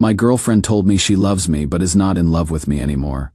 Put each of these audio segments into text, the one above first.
My girlfriend told me she loves me but is not in love with me anymore.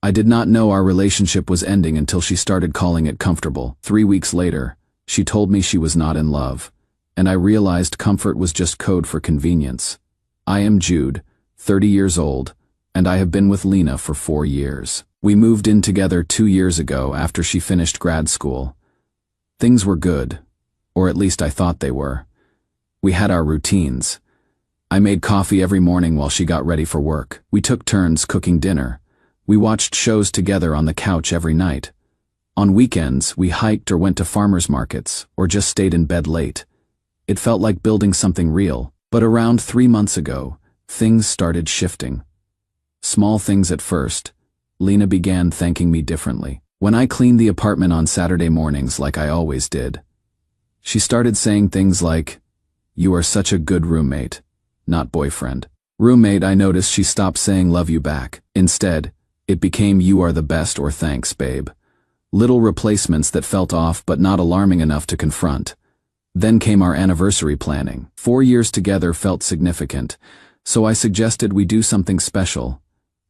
I did not know our relationship was ending until she started calling it comfortable. 3 weeks later, she told me she was not in love, and I realized comfort was just code for convenience. I am Jude, 30 years old, and I have been with Lena for 4 years. We moved in together 2 years ago after she finished grad school. Things were good, or at least I thought they were. We had our routines. I made coffee every morning while she got ready for work. We took turns cooking dinner. We watched shows together on the couch every night. On weekends, we hiked or went to farmers markets, or just stayed in bed late. It felt like building something real. But around 3 months ago, things started shifting. Small things at first. Lena began thanking me differently. When I cleaned the apartment on Saturday mornings like I always did, she started saying things like, "You are such a good roommate," not boyfriend. Roommate, I noticed she stopped saying love you back. Instead, it became you are the best or thanks, babe. Little replacements that felt off but not alarming enough to confront. Then came our anniversary planning. 4 years together felt significant, so I suggested we do something special.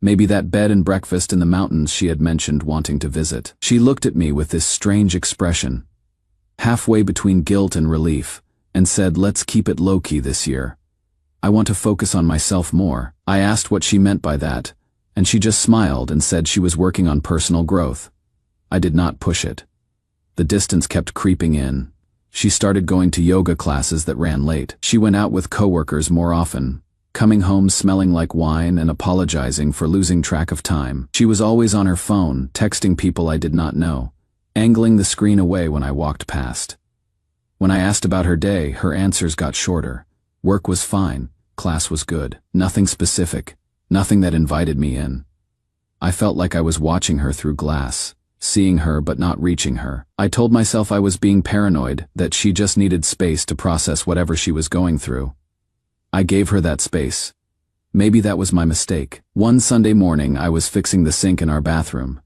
Maybe that bed and breakfast in the mountains she had mentioned wanting to visit. She looked at me with this strange expression, halfway between guilt and relief, and said, "Let's keep it low-key this year. I want to focus on myself more." I asked what she meant by that, and she just smiled and said she was working on personal growth. I did not push it. The distance kept creeping in. She started going to yoga classes that ran late. She went out with coworkers more often, coming home smelling like wine and apologizing for losing track of time. She was always on her phone, texting people I did not know, angling the screen away when I walked past. When I asked about her day, her answers got shorter. Work was fine, class was good, nothing specific, nothing that invited me in. I felt like I was watching her through glass, seeing her but not reaching her. I told myself I was being paranoid, that she just needed space to process whatever she was going through. I gave her that space. Maybe that was my mistake. One Sunday morning, I was fixing the sink in our bathroom.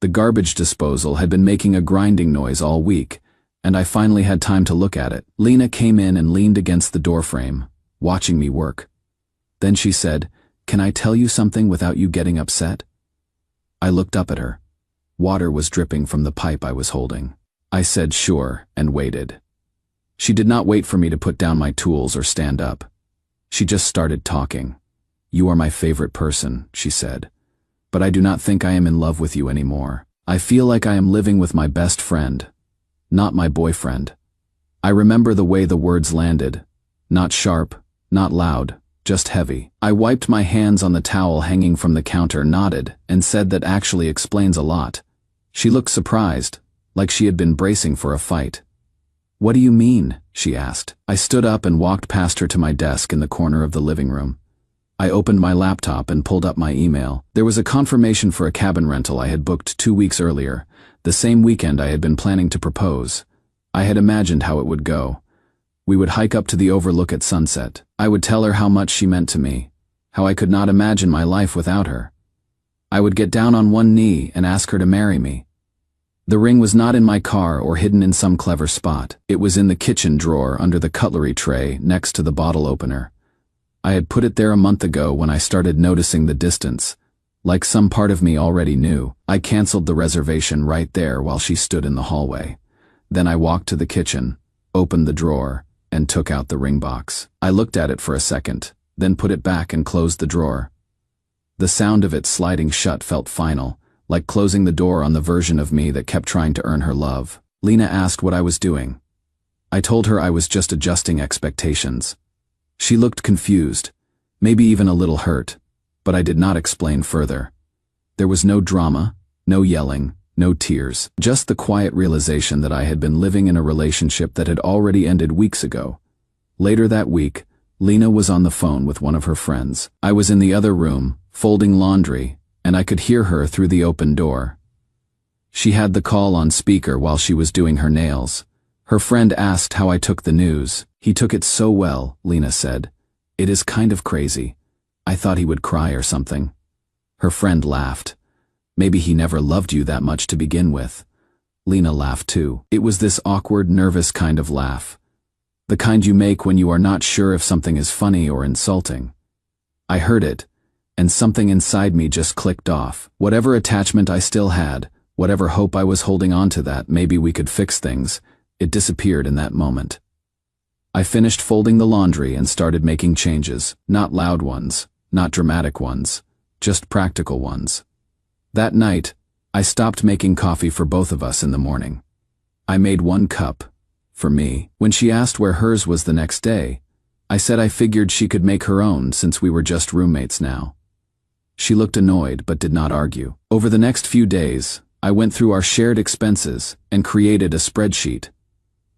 The garbage disposal had been making a grinding noise all week, and I finally had time to look at it. Lena came in and leaned against the doorframe, watching me work. Then she said, "Can I tell you something without you getting upset?" I looked up at her. Water was dripping from the pipe I was holding. I said sure and waited. She did not wait for me to put down my tools or stand up. She just started talking. "You are my favorite person," she said. "But I do not think I am in love with you anymore. I feel like I am living with my best friend, not my boyfriend." I remember the way the words landed. Not sharp, not loud, just heavy. I wiped my hands on the towel hanging from the counter, nodded, and said that actually explains a lot. She looked surprised, like she had been bracing for a fight. "What do you mean?" she asked. I stood up and walked past her to my desk in the corner of the living room. I opened my laptop and pulled up my email. There was a confirmation for a cabin rental I had booked 2 weeks earlier, the same weekend I had been planning to propose. I had imagined how it would go. We would hike up to the overlook at sunset. I would tell her how much she meant to me, how I could not imagine my life without her. I would get down on one knee and ask her to marry me. The ring was not in my car or hidden in some clever spot. It was in the kitchen drawer under the cutlery tray next to the bottle opener. I had put it there a month ago when I started noticing the distance. Like some part of me already knew, I canceled the reservation right there while she stood in the hallway. Then I walked to the kitchen, opened the drawer, and took out the ring box. I looked at it for a second, then put it back and closed the drawer. The sound of it sliding shut felt final, like closing the door on the version of me that kept trying to earn her love. Lena asked what I was doing. I told her I was just adjusting expectations. She looked confused, maybe even a little hurt, but I did not explain further. There was no drama, no yelling, no tears, just the quiet realization that I had been living in a relationship that had already ended weeks ago. Later that week, Lena was on the phone with one of her friends. I was in the other room, folding laundry, and I could hear her through the open door. She had the call on speaker while she was doing her nails. Her friend asked how I took the news. "He took it so well," Lena said. "It is kind of crazy. I thought he would cry or something." Her friend laughed. "Maybe he never loved you that much to begin with." Lena laughed too. It was this awkward, nervous kind of laugh. The kind you make when you are not sure if something is funny or insulting. I heard it, and something inside me just clicked off. Whatever attachment I still had, whatever hope I was holding on to that maybe we could fix things, it disappeared in that moment. I finished folding the laundry and started making changes, not loud ones, not dramatic ones, just practical ones. That night, I stopped making coffee for both of us in the morning. I made one cup, for me. When she asked where hers was the next day, I said I figured she could make her own since we were just roommates now. She looked annoyed but did not argue. Over the next few days, I went through our shared expenses and created a spreadsheet.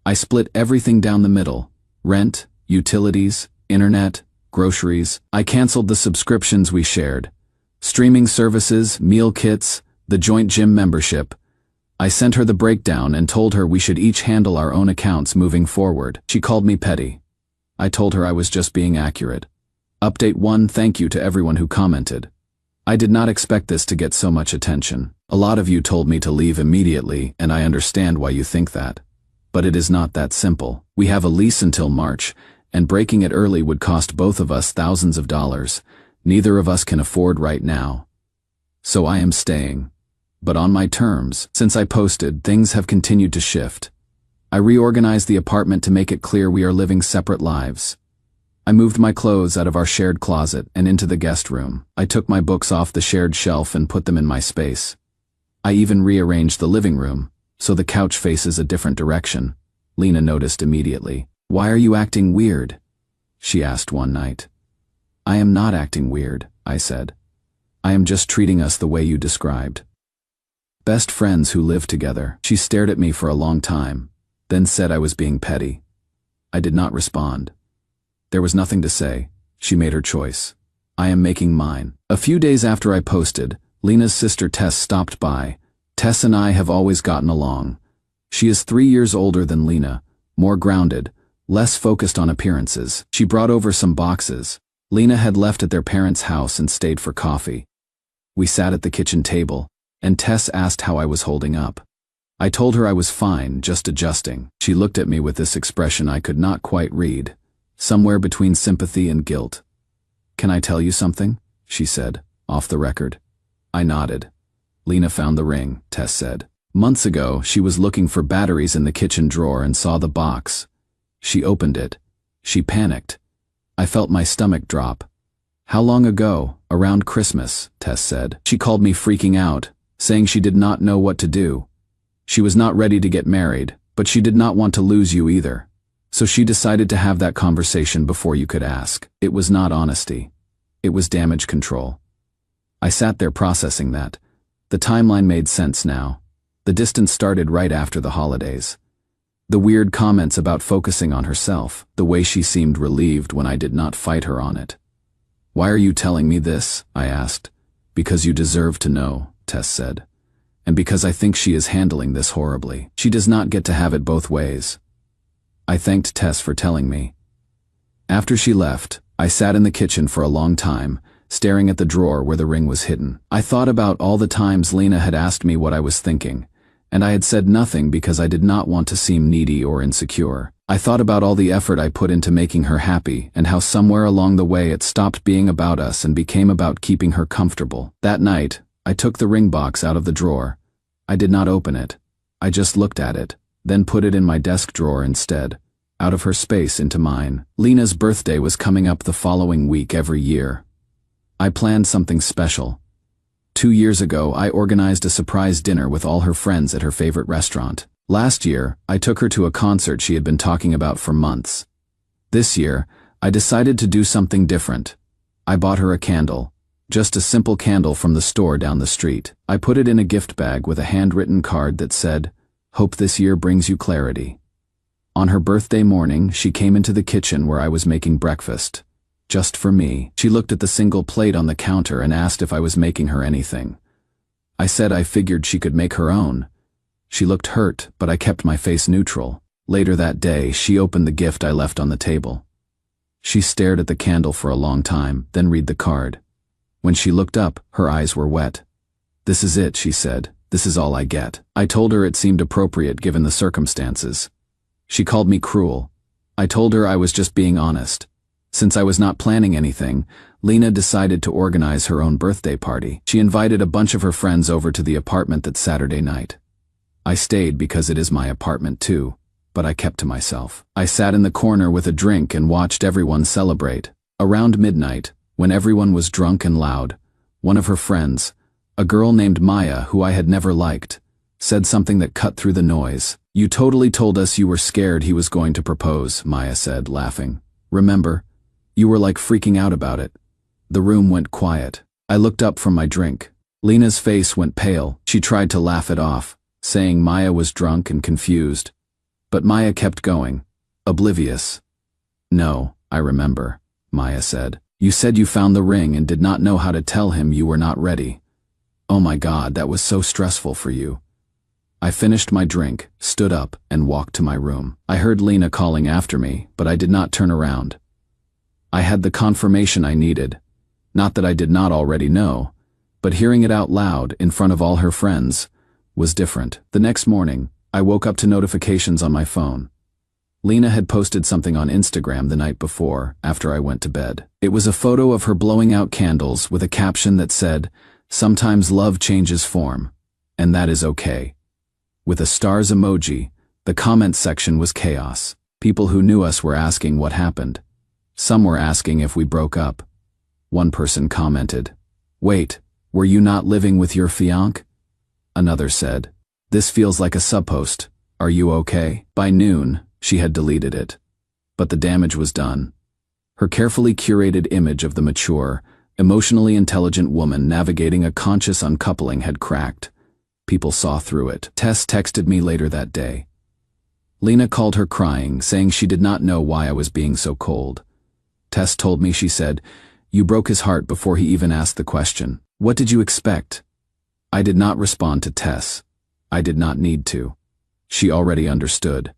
I split everything down the middle: rent, utilities, internet, groceries. I canceled the subscriptions we shared: streaming services, meal kits, the joint gym membership. I sent her the breakdown and told her we should each handle our own accounts moving forward. She called me petty. I told her I was just being accurate. Update 1: Thank you to everyone who commented. I did not expect this to get so much attention. A lot of you told me to leave immediately, and I understand why you think that. But it is not that simple. We have a lease until March, and breaking it early would cost both of us thousands of dollars. Neither of us can afford right now. So I am staying. But on my terms. Since I posted, things have continued to shift. I reorganized the apartment to make it clear we are living separate lives. I moved my clothes out of our shared closet and into the guest room. I took my books off the shared shelf and put them in my space. I even rearranged the living room, so the couch faces a different direction. Lena noticed immediately. "Why are you acting weird?" she asked one night. "I am not acting weird," I said. "I am just treating us the way you described. Best friends who live together." She stared at me for a long time, then said I was being petty. I did not respond. There was nothing to say. She made her choice. I am making mine. A few days after I posted, Lena's sister Tess stopped by. Tess and I have always gotten along. She is 3 years older than Lena, more grounded, less focused on appearances. She brought over some boxes. Lena had left at their parents' house and stayed for coffee. We sat at the kitchen table, and Tess asked how I was holding up. I told her I was fine, just adjusting. She looked at me with this expression I could not quite read, somewhere between sympathy and guilt. "Can I tell you something?" she said, off the record. I nodded. "Lena found the ring," Tess said. "Months ago, she was looking for batteries in the kitchen drawer and saw the box. She opened it. She panicked. I felt my stomach drop." "How long ago?" "Around Christmas," Tess said. "She called me freaking out, saying she did not know what to do. She was not ready to get married, but she did not want to lose you either. So she decided to have that conversation before you could ask. It was not honesty. It was damage control." I sat there processing that. The timeline made sense now. The distance started right after the holidays. The weird comments about focusing on herself, the way she seemed relieved when I did not fight her on it. "Why are you telling me this?" I asked. "Because you deserve to know," Tess said. "And because I think she is handling this horribly. She does not get to have it both ways." I thanked Tess for telling me. After she left, I sat in the kitchen for a long time, staring at the drawer where the ring was hidden. I thought about all the times Lena had asked me what I was thinking, and I had said nothing because I did not want to seem needy or insecure. I thought about all the effort I put into making her happy and how somewhere along the way it stopped being about us and became about keeping her comfortable. That night, I took the ring box out of the drawer. I did not open it. I just looked at it, then put it in my desk drawer instead, out of her space into mine. Lena's birthday was coming up the following week every year. I planned something special. 2 years ago, I organized a surprise dinner with all her friends at her favorite restaurant. Last year, I took her to a concert she had been talking about for months. This year, I decided to do something different. I bought her a candle. Just a simple candle from the store down the street. I put it in a gift bag with a handwritten card that said, "Hope this year brings you clarity." On her birthday morning, she came into the kitchen where I was making breakfast. Just for me. She looked at the single plate on the counter and asked if I was making her anything. I said I figured she could make her own. She looked hurt, but I kept my face neutral. Later that day, she opened the gift I left on the table. She stared at the candle for a long time, then read the card. When she looked up, her eyes were wet. "This is it," she said. "This is all I get." I told her it seemed appropriate given the circumstances. She called me cruel. I told her I was just being honest. Since I was not planning anything, Lena decided to organize her own birthday party. She invited a bunch of her friends over to the apartment that Saturday night. I stayed because it is my apartment too, but I kept to myself. I sat in the corner with a drink and watched everyone celebrate. Around midnight, when everyone was drunk and loud, one of her friends, a girl named Maya who I had never liked, said something that cut through the noise. "You totally told us you were scared he was going to propose," Maya said, laughing. "Remember? You were like freaking out about it." The room went quiet. I looked up from my drink. Lena's face went pale. She tried to laugh it off, saying Maya was drunk and confused. But Maya kept going, oblivious. "No, I remember," Maya said. "You said you found the ring and did not know how to tell him you were not ready. Oh my God, that was so stressful for you." I finished my drink, stood up, and walked to my room. I heard Lena calling after me, but I did not turn around. I had the confirmation I needed. Not that I did not already know, but hearing it out loud in front of all her friends was different. The next morning, I woke up to notifications on my phone. Lena had posted something on Instagram the night before, after I went to bed. It was a photo of her blowing out candles with a caption that said, "Sometimes love changes form, and that is okay." With a stars emoji, the comment section was chaos. People who knew us were asking what happened. Some were asking if we broke up. One person commented, "Wait, were you not living with your fiancé?" Another said, "This feels like a subpost. Are you okay?" By noon, she had deleted it. But the damage was done. Her carefully curated image of the mature, emotionally intelligent woman navigating a conscious uncoupling had cracked. People saw through it. Tess texted me later that day. Lena called her crying, saying she did not know why I was being so cold. Tess told me, she said, "You broke his heart before he even asked the question. What did you expect?" I did not respond to Tess. I did not need to. She already understood.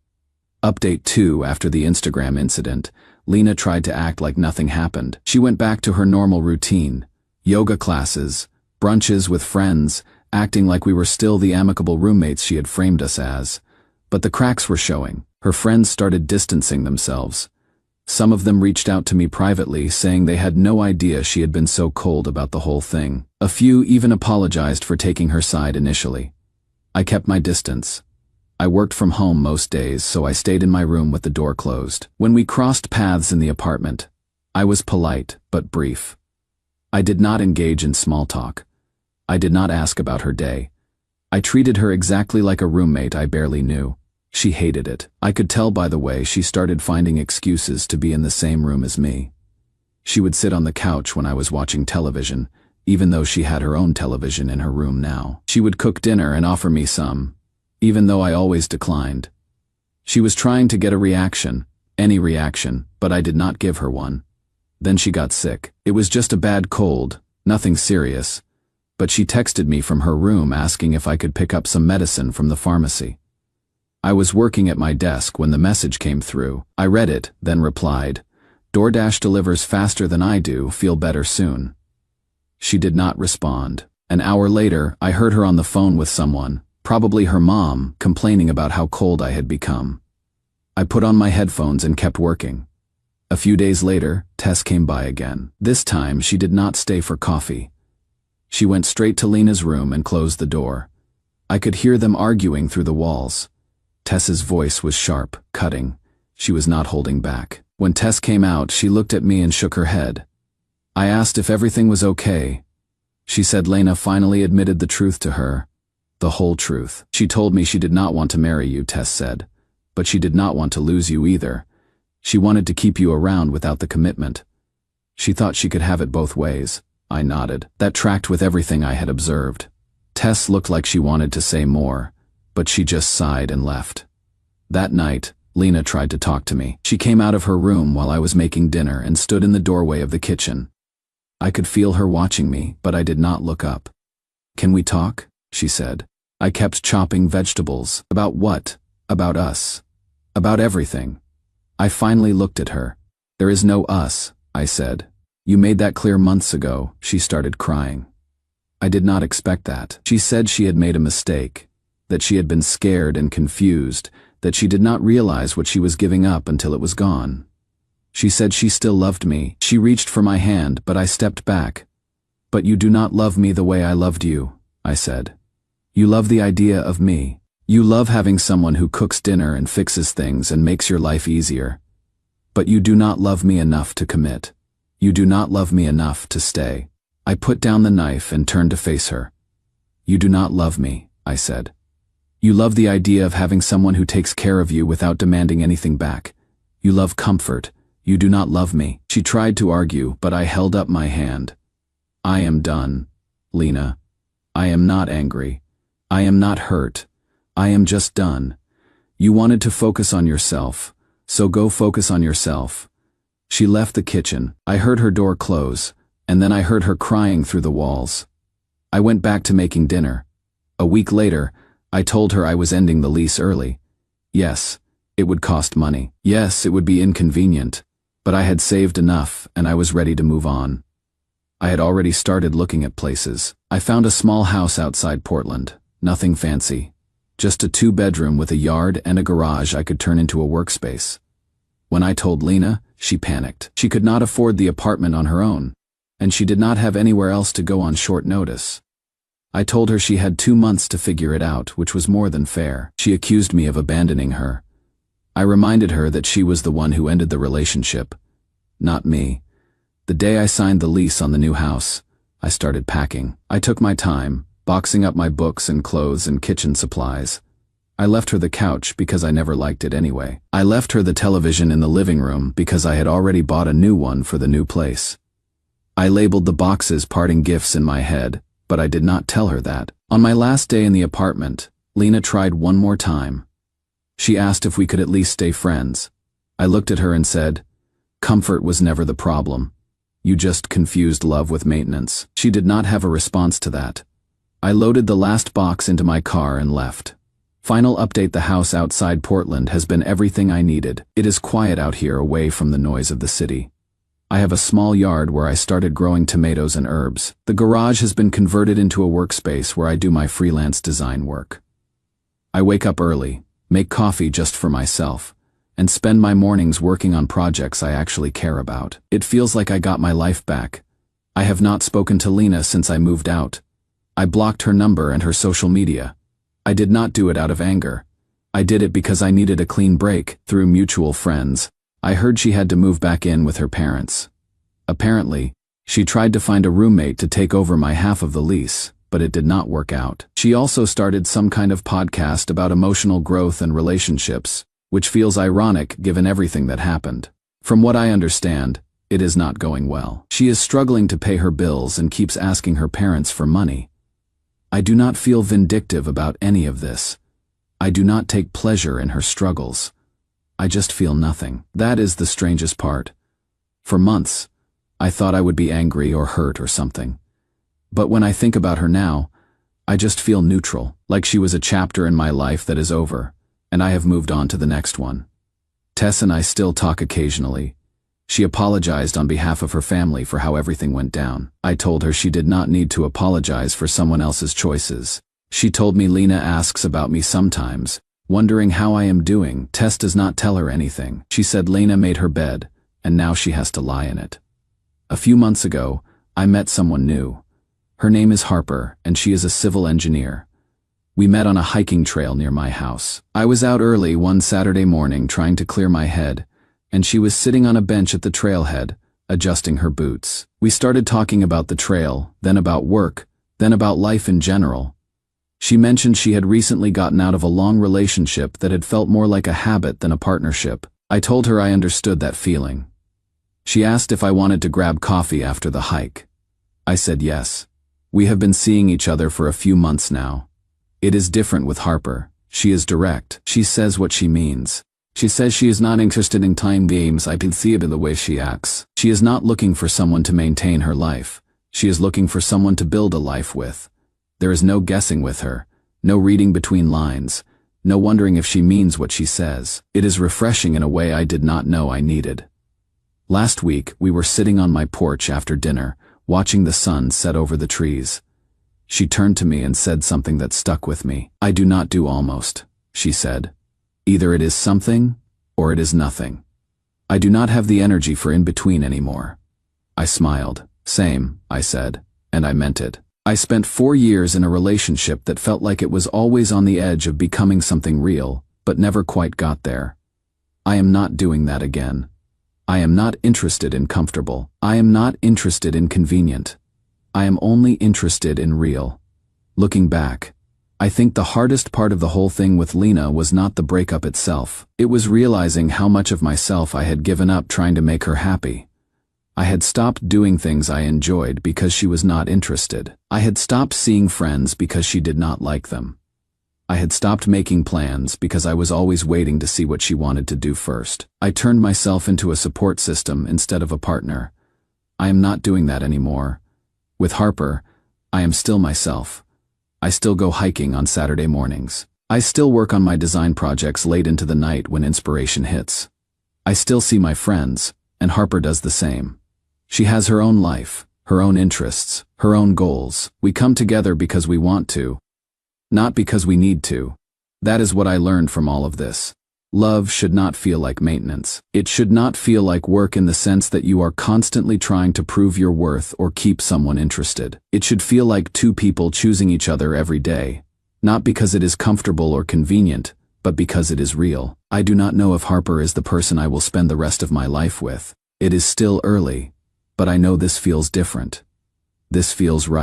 Update 2: After the Instagram incident, Lena tried to act like nothing happened. She went back to her normal routine. Yoga classes, brunches with friends, acting like we were still the amicable roommates she had framed us as. But the cracks were showing. Her friends started distancing themselves. Some of them reached out to me privately, saying they had no idea she had been so cold about the whole thing. A few even apologized for taking her side initially. I kept my distance. I worked from home most days, so I stayed in my room with the door closed. When we crossed paths in the apartment, I was polite but brief. I did not engage in small talk. I did not ask about her day. I treated her exactly like a roommate I barely knew. She hated it. I could tell by the way she started finding excuses to be in the same room as me. She would sit on the couch when I was watching television, even though she had her own television in her room now. She would cook dinner and offer me some, even though I always declined. She was trying to get a reaction, any reaction, but I did not give her one. Then she got sick. It was just a bad cold, nothing serious. But she texted me from her room asking if I could pick up some medicine from the pharmacy. I was working at my desk when the message came through. I read it, then replied, "DoorDash delivers faster than I do, feel better soon." She did not respond. An hour later, I heard her on the phone with someone, probably her mom, complaining about how cold I had become. I put on my headphones and kept working. A few days later, Tess came by again. This time, she did not stay for coffee. She went straight to Lena's room and closed the door. I could hear them arguing through the walls. Tess's voice was sharp, cutting. She was not holding back. When Tess came out, she looked at me and shook her head. I asked if everything was okay. She said Lena finally admitted the truth to her. The whole truth. "She told me she did not want to marry you," Tess said. "But she did not want to lose you either. She wanted to keep you around without the commitment. She thought she could have it both ways." I nodded. That tracked with everything I had observed. Tess looked like she wanted to say more, but she just sighed and left. That night, Lena tried to talk to me. She came out of her room while I was making dinner and stood in the doorway of the kitchen. I could feel her watching me, but I did not look up. "Can we talk?" she said. I kept chopping vegetables. "About what?" "About us. About everything." I finally looked at her. "There is no us," I said. "You made that clear months ago." She started crying. I did not expect that. She said she had made a mistake, that she had been scared and confused, that she did not realize what she was giving up until it was gone. She said she still loved me. She reached for my hand, but I stepped back. "But you do not love me the way I loved you," I said. "You love the idea of me. You love having someone who cooks dinner and fixes things and makes your life easier. But you do not love me enough to commit. You do not love me enough to stay." I put down the knife and turned to face her. "You do not love me," I said. "You love the idea of having someone who takes care of you without demanding anything back. You love comfort. You do not love me." She tried to argue, but I held up my hand. "I am done, Lena. I am not angry. I am not hurt. I am just done. You wanted to focus on yourself, so go focus on yourself." She left the kitchen. I heard her door close, and then I heard her crying through the walls. I went back to making dinner. A week later, I told her I was ending the lease early. Yes, it would cost money. Yes, it would be inconvenient. But I had saved enough, and I was ready to move on. I had already started looking at places. I found a small house outside Portland. Nothing fancy. Just a 2-bedroom with a yard and a garage I could turn into a workspace. When I told Lena, she panicked. She could not afford the apartment on her own, and she did not have anywhere else to go on short notice. I told her she had 2 months to figure it out, which was more than fair. She accused me of abandoning her. I reminded her that she was the one who ended the relationship, not me. The day I signed the lease on the new house, I started packing. I took my time, boxing up my books and clothes and kitchen supplies. I left her the couch because I never liked it anyway. I left her the television in the living room because I had already bought a new one for the new place. I labeled the boxes parting gifts in my head, but I did not tell her that. On my last day in the apartment, Lena tried one more time. She asked if we could at least stay friends. I looked at her and said, "Comfort was never the problem. You just confused love with maintenance." She did not have a response to that. I loaded the last box into my car and left. Final update: the house outside Portland has been everything I needed. It is quiet out here, away from the noise of the city. I have a small yard where I started growing tomatoes and herbs. The garage has been converted into a workspace where I do my freelance design work. I wake up early, make coffee just for myself, and spend my mornings working on projects I actually care about. It feels like I got my life back. I have not spoken to Lena since I moved out. I blocked her number and her social media. I did not do it out of anger. I did it because I needed a clean break. Through mutual friends, I heard she had to move back in with her parents. Apparently, she tried to find a roommate to take over my half of the lease, but it did not work out. She also started some kind of podcast about emotional growth and relationships, which feels ironic given everything that happened. From what I understand, it is not going well. She is struggling to pay her bills and keeps asking her parents for money. I do not feel vindictive about any of this. I do not take pleasure in her struggles. I just feel nothing. That is the strangest part. For months, I thought I would be angry or hurt or something. But when I think about her now, I just feel neutral, like she was a chapter in my life that is over, and I have moved on to the next one. Tess and I still talk occasionally. She apologized on behalf of her family for how everything went down. I told her she did not need to apologize for someone else's choices. She told me Lena asks about me sometimes, wondering how I am doing. Tess does not tell her anything. She said Lena made her bed, and now she has to lie in it. A few months ago, I met someone new. Her name is Harper, and she is a civil engineer. We met on a hiking trail near my house. I was out early one Saturday morning trying to clear my head, and she was sitting on a bench at the trailhead, adjusting her boots. We started talking about the trail, then about work, then about life in general. She mentioned she had recently gotten out of a long relationship that had felt more like a habit than a partnership. I told her I understood that feeling. She asked if I wanted to grab coffee after the hike. I said yes. We have been seeing each other for a few months now. It is different with Harper. She is direct. She says what she means. She says she is not interested in time games. I can see it in the way she acts. She is not looking for someone to maintain her life. She is looking for someone to build a life with. There is no guessing with her, no reading between lines, no wondering if she means what she says. It is refreshing in a way I did not know I needed. Last week, we were sitting on my porch after dinner, watching the sun set over the trees. She turned to me and said something that stuck with me. "I do not do almost," she said. "Either it is something, or it is nothing." I do not have the energy for in-between anymore. I smiled. Same, I said, and I meant it. I spent 4 years in a relationship that felt like it was always on the edge of becoming something real, but never quite got there. I am not doing that again. I am not interested in comfortable. I am not interested in convenient. I am only interested in real. Looking back, I think the hardest part of the whole thing with Lena was not the breakup itself. It was realizing how much of myself I had given up trying to make her happy. I had stopped doing things I enjoyed because she was not interested. I had stopped seeing friends because she did not like them. I had stopped making plans because I was always waiting to see what she wanted to do first. I turned myself into a support system instead of a partner. I am not doing that anymore. With Harper, I am still myself. I still go hiking on Saturday mornings. I still work on my design projects late into the night when inspiration hits. I still see my friends, and Harper does the same. She has her own life, her own interests, her own goals. We come together because we want to, not because we need to. That is what I learned from all of this. Love should not feel like maintenance. It should not feel like work in the sense that you are constantly trying to prove your worth or keep someone interested. It should feel like two people choosing each other every day, not because it is comfortable or convenient, but because it is real. I do not know if Harper is the person I will spend the rest of my life with. It is still early, but I know this feels different. This feels right.